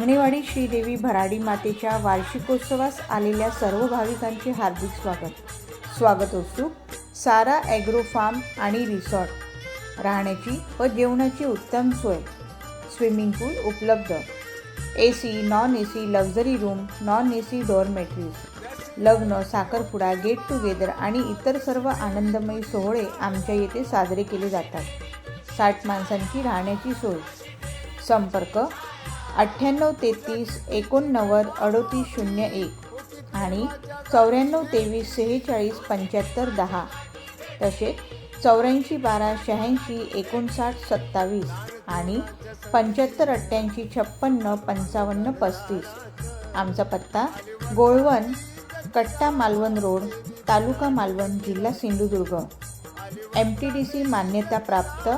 आंगणेवाडी श्रीदेवी भराडी मातेच्या वार्षिकोत्सवास आलेल्या सर्व भाविकांचे हार्दिक स्वागत उत्सुक सारा ॲग्रो फार्म आणि रिसॉर्ट, राहण्याची व जेवणाची उत्तम सोय, स्विमिंग पूल उपलब्ध, AC, non AC, luxury room, non AC dormitories, लग्न, साखरपुडा, गेट टुगेदर आणि इतर सर्व आनंदमयी सोहळे आमच्या येथे साजरे केले जातात। 60 माणसांची राहण्याची सोय। संपर्क 9833 89 38 01 आणि 94 23 46 75 10, तसेच 84 12 86 59 27 आणि 75 88 56 55 35। आमचा पत्ता गोळवण, कट्टा मालवण रोड, तालुका मालवण, जिल्हा सिंधुदुर्ग। MTDC मान्यता प्राप्त